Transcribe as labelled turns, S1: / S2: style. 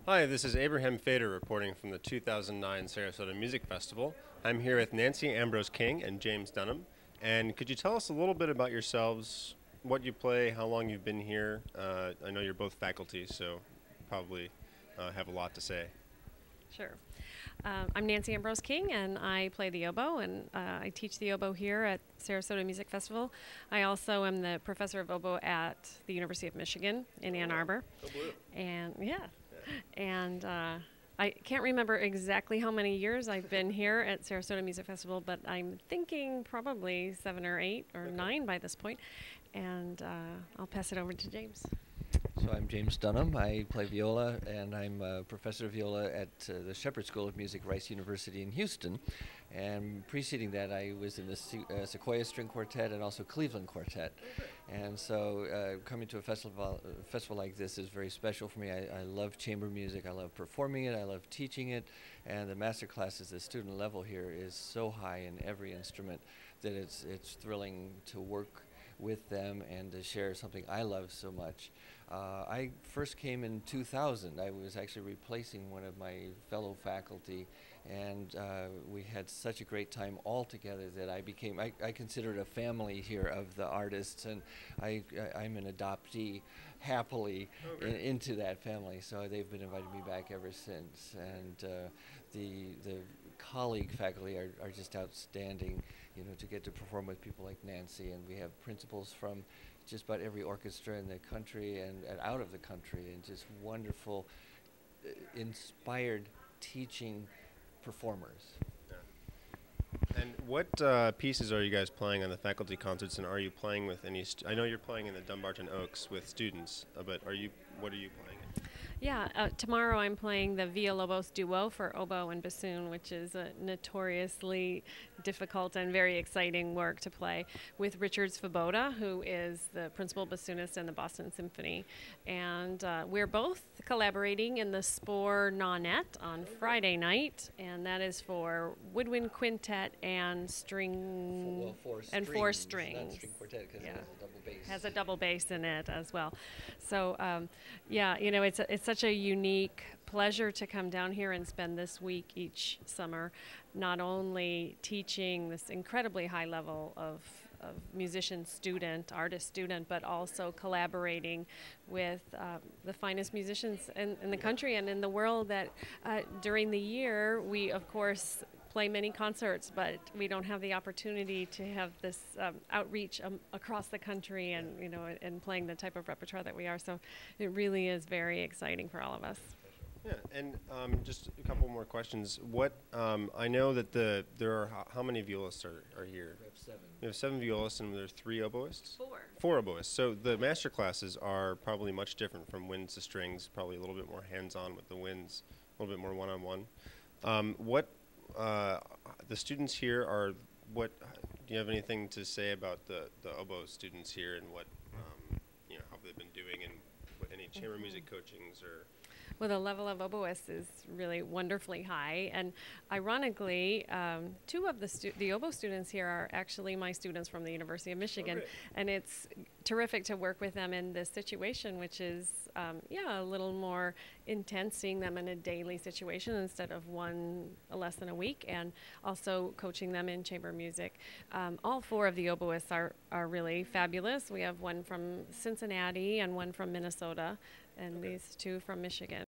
S1: Hi, this is Abraham Fader reporting from the 2009 Sarasota Music Festival. I'm here with Nancy Ambrose King and James Dunham. And could you tell us a little bit about yourselves, what you play, how long you've been here? I know you're both faculty, so probably have a lot to say.
S2: Sure. I'm Nancy Ambrose King, and I play the oboe, and I teach the oboe here at Sarasota Music Festival. I also am the professor of oboe at the University of Michigan in Ann Arbor.
S1: Go blue.
S2: And and I can't remember exactly how many years I've been here at Sarasota Music Festival, but I'm thinking probably 7 or 8 or 9 by this point. And I'll pass it over to James.
S3: So I'm James Dunham. I play viola, and I'm a professor of viola at the Shepherd School of Music, Rice University in Houston. And preceding that, I was in the Sequoia String Quartet and also Cleveland Quartet. And so coming to a festival like this is very special for me. I love chamber music. I love performing it. I love teaching it. And the master classes, the student level here is so high in every instrument that it's thrilling to work with them and to share something I love so much. I first came in 2000. I was actually replacing one of my fellow faculty, and we had such a great time all together that I considered a family here of the artists, and I'm an adoptee happily into that family, so they've been inviting me back ever since. And the colleague faculty are just outstanding, to get to perform with people like Nancy, and we have principals from just about every orchestra in the country and out of the country, and just wonderful, inspired teaching performers.
S1: Yeah. And what pieces are you guys playing on the faculty concerts, and are you playing with any? I know you're playing in the Dumbarton Oaks with students, but what are you playing in?
S2: Yeah, tomorrow I'm playing the Villalobos duo for oboe and bassoon, which is a notoriously difficult and very exciting work to play, with Richard Svoboda, who is the principal bassoonist in the Boston Symphony. And we're both collaborating in the Spohr Nonette on Friday night, and that is for woodwind quintet and string four strings.
S3: Not string quartet, because it has a double bass.
S2: Has a double bass in it as well. So it's such a unique pleasure to come down here and spend this week each summer, not only teaching this incredibly high level of artist student, but also collaborating with the finest musicians in the country and in the world. That during the year we of course play many concerts, but we don't have the opportunity to have this outreach across the country, and playing the type of repertoire that we are. So it really is very exciting for all of us.
S1: Yeah, and just a couple more questions. I know that there are how many violists are here?
S3: We have 7.
S1: We have 7 violists, and there are 3 oboists.
S2: 4.
S1: 4 oboists. So the master classes are probably much different from winds to strings. Probably a little bit more hands-on with the winds, a little bit more one-on-one. The students here are what? Do you have anything to say about the oboe students here, and what how they've been doing, and any chamber music coachings or?
S2: Well, the level of oboists is really wonderfully high, and ironically, 2 of the oboe students here are actually my students from the University of Michigan, and it's terrific to work with them in this situation, which is a little more intense, seeing them in a daily situation instead of one lesson a week, and also coaching them in chamber music. All 4 of the oboists are really fabulous. We have one from Cincinnati and one from Minnesota, and these 2 from Michigan.